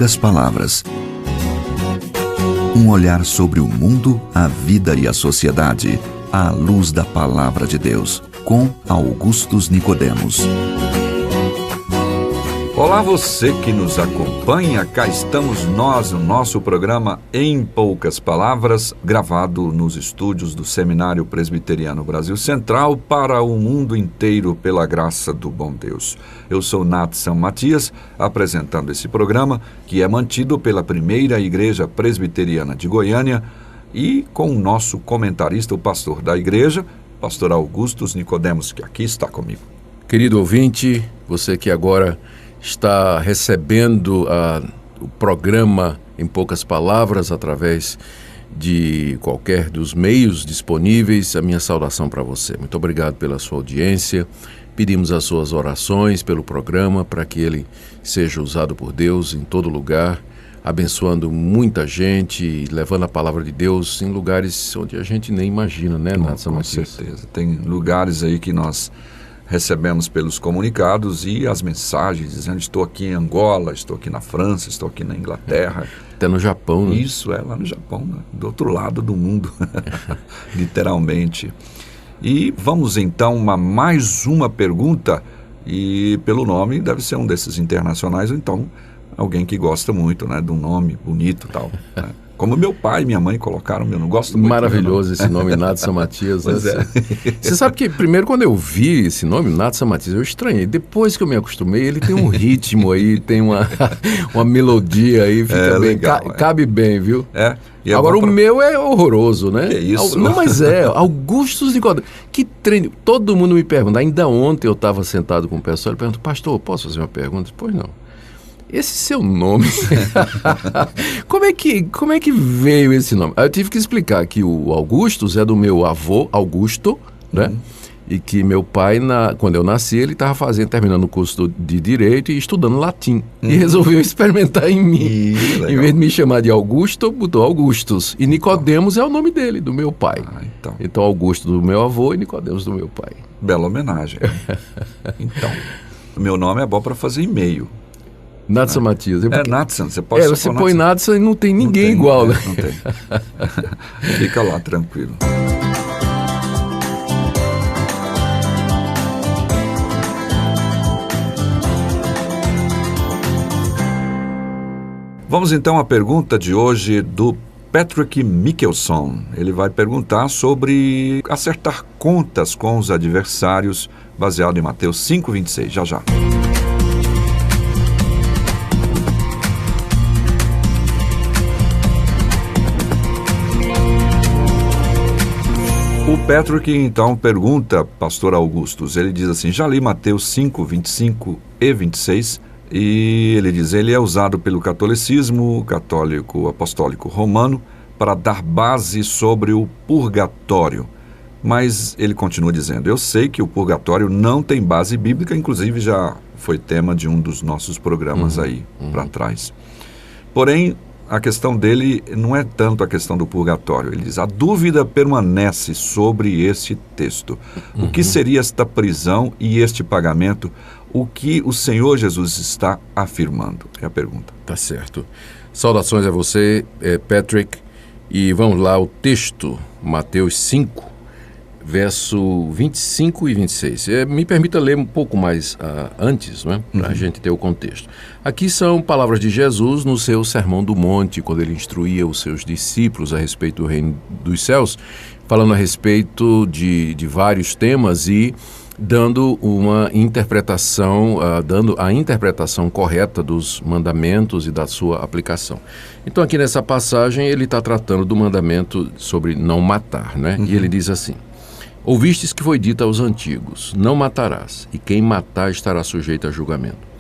poucas palavras. Um olhar sobre o mundo, a vida e a sociedade, à luz da Palavra de Deus, com Augustus Nicodemos. Olá, você que nos acompanha, cá estamos nós no nosso programa Em Poucas Palavras, gravado nos estúdios do Seminário Presbiteriano Brasil Central para o mundo inteiro pela graça do bom Deus. Eu sou Natson Matias, apresentando esse programa que é mantido pela Primeira Igreja Presbiteriana de Goiânia e com o nosso comentarista, o pastor da igreja, pastor Augustus Nicodemos, que aqui está comigo. Querido ouvinte, você que agora está recebendo o programa Em Poucas Palavras através de qualquer dos meios disponíveis, a minha saudação para você. Muito obrigado pela sua audiência. Pedimos as suas orações pelo programa para que ele seja usado por Deus em todo lugar, abençoando muita gente e levando a palavra de Deus em lugares onde a gente nem imagina, né, Natson Matias? Com certeza. Tem lugares aí que nós recebemos pelos comunicados e as mensagens dizendo: estou aqui em Angola, estou aqui na França, estou aqui na Inglaterra. Até no Japão, né? Isso, lá no Japão, né? Do outro lado do mundo, literalmente. E vamos então a mais uma pergunta, e pelo nome deve ser um desses internacionais, ou então alguém que gosta muito, né, de um nome bonito e tal, né? Como meu pai e minha mãe colocaram, eu não gosto muito. Maravilhoso esse nome, Natson Matias. Pois é. Você sabe que primeiro quando eu vi esse nome, Natson Matias, eu estranhei. Depois que eu me acostumei, ele tem um ritmo aí, tem uma melodia aí, fica bem, legal, cabe bem, viu? E agora o meu é horroroso, né? Que isso? Não, mas Augustus Nicodemos. Que treino. Todo mundo me pergunta. Ainda ontem eu estava sentado com o pessoal e pergunto: pastor, posso fazer uma pergunta? Pois não. Esse seu nome, como é que veio esse nome? Eu tive que explicar que o Augustus é do meu avô, Augusto, né? E que meu pai, quando eu nasci, ele estava terminando o curso de Direito e estudando latim. E resolveu experimentar em mim. Em vez de me chamar de Augusto, botou Augustus. E Nicodemos é o nome dele, do meu pai. Então Augusto do meu avô e Nicodemos do meu pai. Bela homenagem. Então, meu nome é bom para fazer e-mail. Natson Matias. Natson, você pode você põe Natson e não tem ninguém igual, né? Não tem. Fica lá, tranquilo. Vamos então à pergunta de hoje do Patrick Mickelson. Ele vai perguntar sobre acertar contas com os adversários, baseado em Mateus 5:26. Já. O Patrick, então, pergunta, pastor Augustus, ele diz assim: já li Mateus 5, 25 e 26, e ele diz: ele é usado pelo catolicismo católico apostólico romano para dar base sobre o purgatório. Mas ele continua dizendo: eu sei que o purgatório não tem base bíblica, inclusive já foi tema de um dos nossos programas aí para trás. Porém, a questão dele não é tanto a questão do purgatório. Ele diz: a dúvida permanece sobre este texto. O que seria esta prisão e este pagamento? O que o Senhor Jesus está afirmando? É a pergunta. Tá certo. Saudações a você, Patrick. E vamos lá, o texto, Mateus 5, verso 25 e 26. Me permita ler um pouco mais antes, né, para a gente ter o contexto. Aqui são palavras de Jesus no seu Sermão do Monte, quando ele instruía os seus discípulos a respeito do reino dos céus, falando a respeito de vários temas e dando uma interpretação, dando a interpretação correta dos mandamentos e da sua aplicação. Então aqui nessa passagem ele está tratando do mandamento sobre não matar, né? E ele diz assim: ouvistes que foi dito aos antigos: não matarás, e quem matar estará sujeito a julgamento.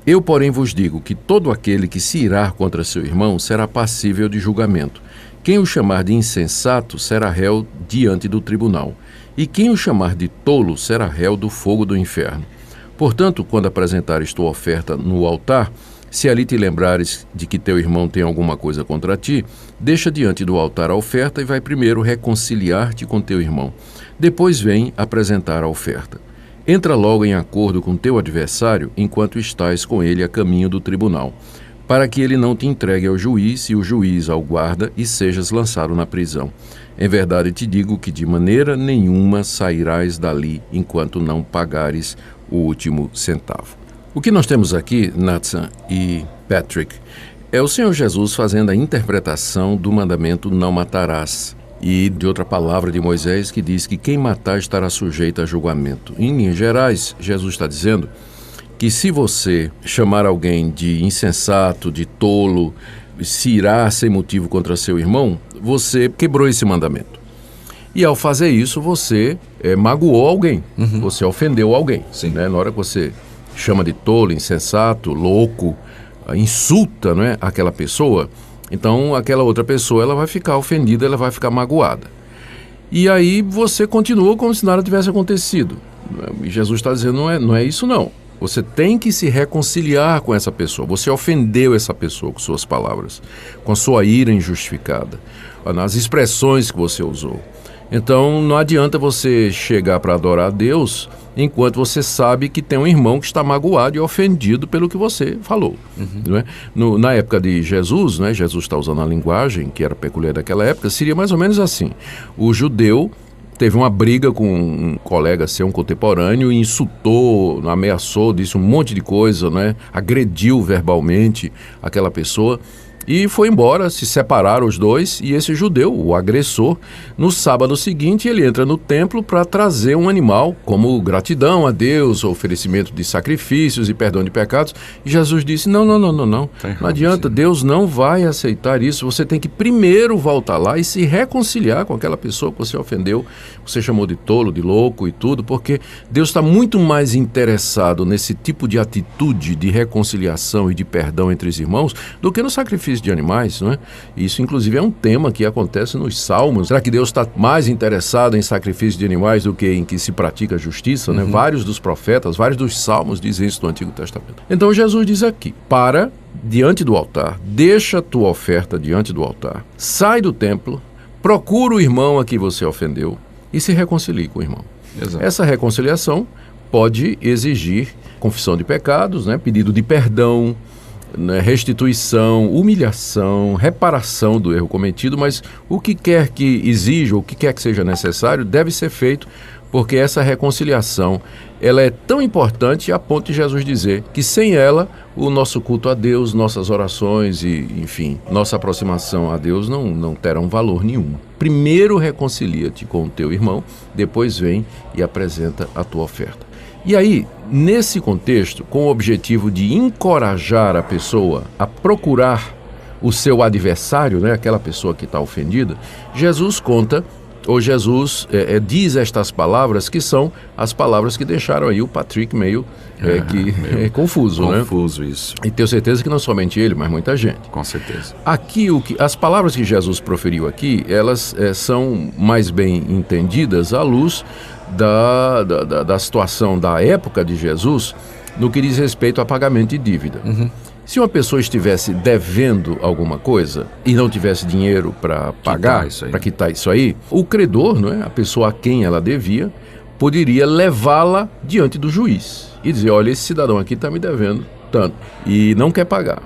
Eu, porém, vos digo que todo aquele que se irar contra seu irmão será passível de julgamento. Quem o chamar de insensato será réu diante do tribunal, e quem o chamar de tolo será réu do fogo do inferno. Portanto, quando apresentares tua oferta no altar, se ali te lembrares de que teu irmão tem alguma coisa contra ti, deixa diante do altar a oferta e vai primeiro reconciliar-te com teu irmão. Depois vem apresentar a oferta. Entra logo em acordo com teu adversário enquanto estás com ele a caminho do tribunal, para que ele não te entregue ao juiz e o juiz ao guarda e sejas lançado na prisão. Em verdade te digo que de maneira nenhuma sairás dali enquanto não pagares o último centavo. O que nós temos aqui, Nathan e Patrick, é o Senhor Jesus fazendo a interpretação do mandamento não matarás e de outra palavra de Moisés que diz que quem matar estará sujeito a julgamento. Em linhas gerais, Jesus está dizendo que se você chamar alguém de insensato, de tolo, se irá sem motivo contra seu irmão, você quebrou esse mandamento. E ao fazer isso, você magoou alguém, você ofendeu alguém. Né? Na hora que você chama de tolo, insensato, louco, insulta, não é, aquela pessoa, então aquela outra pessoa ela vai ficar ofendida, ela vai ficar magoada. E aí você continua como se nada tivesse acontecido. E Jesus está dizendo, não é isso não. Você tem que se reconciliar com essa pessoa. Você ofendeu essa pessoa com suas palavras, com a sua ira injustificada, nas expressões que você usou. Então não adianta você chegar para adorar a Deus enquanto você sabe que tem um irmão que está magoado e ofendido pelo que você falou. Não é? Na época de Jesus, né, Jesus está usando a linguagem que era peculiar daquela época, seria mais ou menos assim. O judeu teve uma briga com um colega seu, um contemporâneo, e insultou, ameaçou, disse um monte de coisa, né? Agrediu verbalmente aquela pessoa e foi embora, se separaram os dois, e esse judeu, o agressor, no sábado seguinte ele entra no templo para trazer um animal como gratidão a Deus, oferecimento de sacrifícios e perdão de pecados, e Jesus disse, não adianta, Deus não vai aceitar isso, você tem que primeiro voltar lá e se reconciliar com aquela pessoa que você ofendeu, você chamou de tolo, de louco e tudo, porque Deus está muito mais interessado nesse tipo de atitude de reconciliação e de perdão entre os irmãos do que no sacrifício de animais, não é? Isso inclusive é um tema que acontece nos Salmos. Será que Deus está mais interessado em sacrifício de animais do que em que se pratica justiça, né? Vários dos profetas, vários dos Salmos dizem isso no Antigo Testamento. Então Jesus diz aqui, para diante do altar, deixa a tua oferta diante do altar, sai do templo, procura o irmão a que você ofendeu e se reconcilie com o irmão. Exato. Essa reconciliação pode exigir confissão de pecados, né? Pedido de perdão, restituição, humilhação, reparação do erro cometido, mas o que quer que exija, o que quer que seja necessário, deve ser feito, porque essa reconciliação ela é tão importante a ponto de Jesus dizer que sem ela o nosso culto a Deus, nossas orações e, enfim, nossa aproximação a Deus não terão valor nenhum. Primeiro reconcilia-te com o teu irmão, depois vem e apresenta a tua oferta. E aí, nesse contexto, com o objetivo de encorajar a pessoa a procurar o seu adversário, né, aquela pessoa que está ofendida, Jesus conta, ou Jesus diz estas palavras que são as palavras que deixaram aí o Patrick meio confuso, né? Confuso, isso. E tenho certeza que não somente ele, mas muita gente. Com certeza. Aqui, as palavras que Jesus proferiu aqui, elas são mais bem entendidas à luz da situação da época de Jesus no que diz respeito a pagamento de dívida. Se uma pessoa estivesse devendo alguma coisa e não tivesse dinheiro para pagar, para quitar isso aí, o credor, não é? A pessoa a quem ela devia, poderia levá-la diante do juiz e dizer, olha, esse cidadão aqui está me devendo tanto e não quer pagar.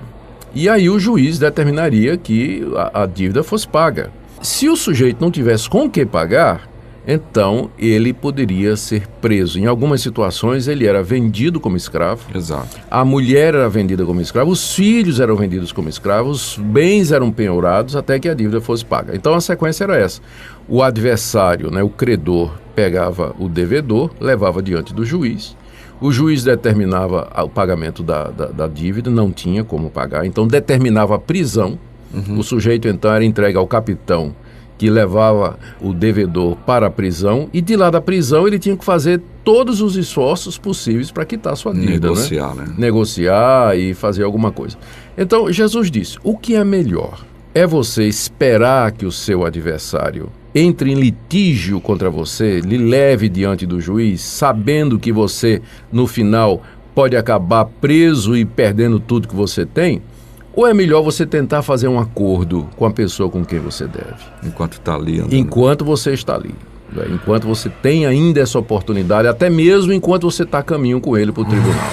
E aí o juiz determinaria que a dívida fosse paga. Se o sujeito não tivesse com o que pagar, então ele poderia ser preso. Em algumas situações ele era vendido como escravo. Exato. A mulher era vendida como escravo, os filhos eram vendidos como escravos, os bens eram penhorados até que a dívida fosse paga. Então a sequência era essa. O adversário, né, o credor, pegava o devedor, levava diante do juiz. O juiz determinava o pagamento da dívida, não tinha como pagar, então determinava a prisão. O sujeito então era entregue ao capitão, que levava o devedor para a prisão, e de lá da prisão ele tinha que fazer todos os esforços possíveis para quitar sua dívida. Negociar, né? Negociar e fazer alguma coisa. Então Jesus disse, o que é melhor? É você esperar que o seu adversário entre em litígio contra você, lhe leve diante do juiz, sabendo que você, no final, pode acabar preso e perdendo tudo que você tem? Ou é melhor você tentar fazer um acordo com a pessoa com quem você deve? Enquanto está ali. Enquanto você está ali. Enquanto você tem ainda essa oportunidade, até mesmo enquanto você está a caminho com ele para o tribunal.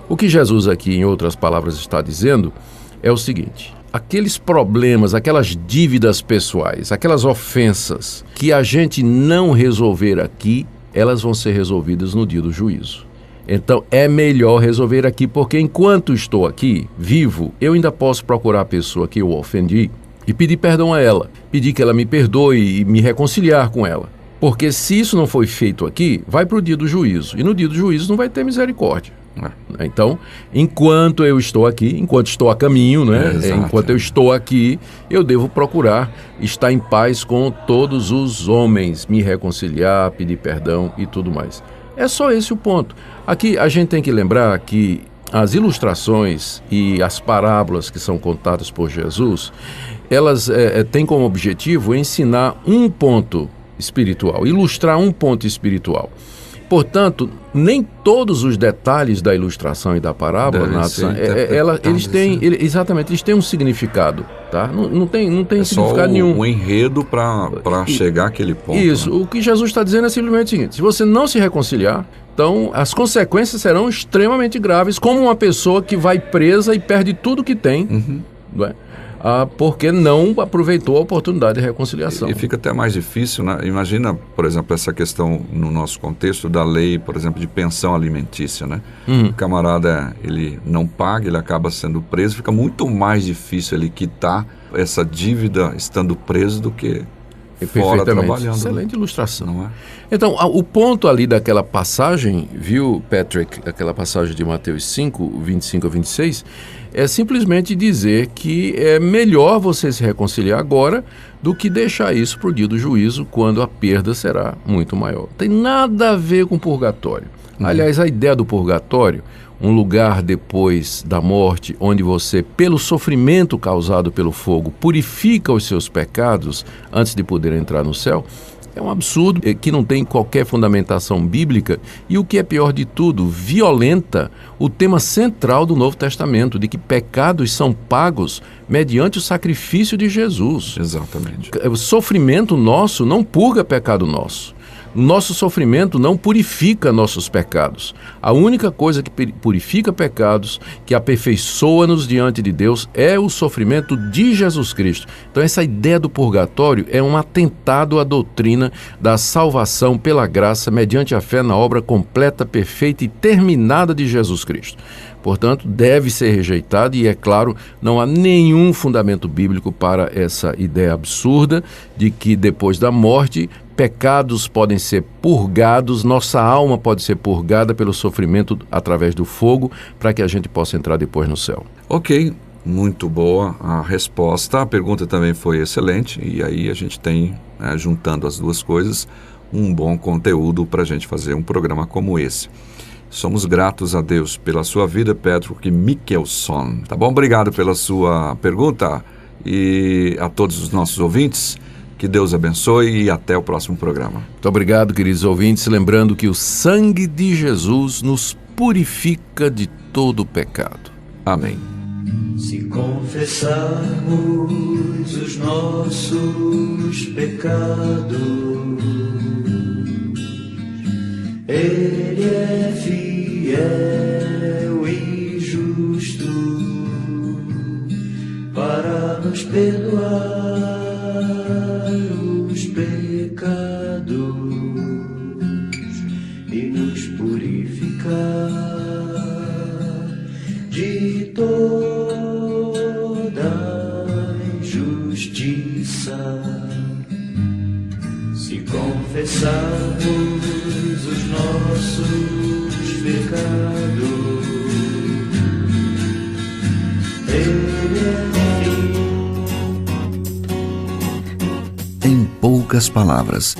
O que Jesus aqui, em outras palavras, está dizendo é o seguinte: aqueles problemas, aquelas dívidas pessoais, aquelas ofensas que a gente não resolver aqui, elas vão ser resolvidas no dia do juízo. Então é melhor resolver aqui, porque enquanto estou aqui, vivo, eu ainda posso procurar a pessoa que eu ofendi e pedir perdão a ela, pedir que ela me perdoe e me reconciliar com ela. Porque se isso não foi feito aqui, vai para o dia do juízo, e no dia do juízo não vai ter misericórdia. Então, enquanto eu estou aqui, enquanto estou a caminho, enquanto eu estou aqui, eu devo procurar estar em paz com todos os homens, me reconciliar, pedir perdão e tudo mais. É só esse o ponto. Aqui a gente tem que lembrar que as ilustrações e as parábolas que são contadas por Jesus, elas têm como objetivo ensinar um ponto espiritual, ilustrar um ponto espiritual. Portanto, nem todos os detalhes da ilustração e da parábola, eles têm um significado, tá? Não tem significado nenhum. Um enredo para chegar àquele ponto. Isso. Né? O que Jesus está dizendo é simplesmente o seguinte: se você não se reconciliar, então as consequências serão extremamente graves, como uma pessoa que vai presa e perde tudo que tem, não é? Porque não aproveitou a oportunidade de reconciliação. E fica até mais difícil, né? Imagina, por exemplo, essa questão no nosso contexto da lei, por exemplo, de pensão alimentícia, né? O camarada, ele não paga, ele acaba sendo preso, fica muito mais difícil ele quitar essa dívida estando preso do que fora trabalhando. Excelente ilustração. Não é? Então, o ponto ali daquela passagem, viu, Patrick, aquela passagem de Mateus 5, 25 a 26, é simplesmente dizer que é melhor você se reconciliar agora do que deixar isso para o dia do juízo, quando a perda será muito maior. Não tem nada a ver com purgatório. Aliás, a ideia do purgatório, um lugar depois da morte, onde você, pelo sofrimento causado pelo fogo, purifica os seus pecados antes de poder entrar no céu, é um absurdo que não tem qualquer fundamentação bíblica e, o que é pior de tudo, violenta o tema central do Novo Testamento, de que pecados são pagos mediante o sacrifício de Jesus. Exatamente. O sofrimento nosso não purga pecado nosso. Nosso sofrimento não purifica nossos pecados. A única coisa que purifica pecados, que aperfeiçoa-nos diante de Deus, é o sofrimento de Jesus Cristo. Então essa ideia do purgatório é um atentado à doutrina da salvação pela graça mediante a fé na obra completa, perfeita e terminada de Jesus Cristo. Portanto, deve ser rejeitado e, é claro, não há nenhum fundamento bíblico para essa ideia absurda de que depois da morte pecados podem ser purgados, nossa alma pode ser purgada pelo sofrimento através do fogo, para que a gente possa entrar depois no céu. Ok, muito boa a resposta. A pergunta também foi excelente e aí a gente tem, juntando as duas coisas, um bom conteúdo para a gente fazer um programa como esse. Somos gratos a Deus pela sua vida, Patrick Mickelson. Tá bom? Obrigado pela sua pergunta e a todos os nossos ouvintes. Que Deus abençoe e até o próximo programa. Muito obrigado, queridos ouvintes. Lembrando que o sangue de Jesus nos purifica de todo o pecado. Amém. Se confessarmos os nossos pecados, Ele é fiel e justo para nos perdoar os pecados e nos purificar de toda injustiça. Se confessarmos os nossos pecados, Ele é fiel. Em poucas palavras,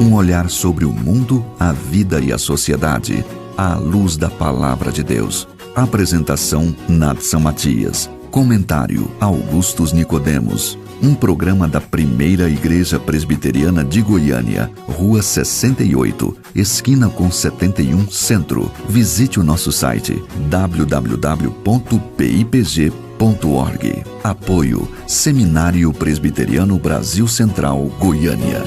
um olhar sobre o mundo, a vida e a sociedade, à luz da Palavra de Deus. Apresentação, Nadson Matias. Comentário, Augustus Nicodemos. Um programa da Primeira Igreja Presbiteriana de Goiânia, Rua 68, esquina com 71 Centro. Visite o nosso site www.pipg.org. Apoio Seminário Presbiteriano Brasil Central, Goiânia.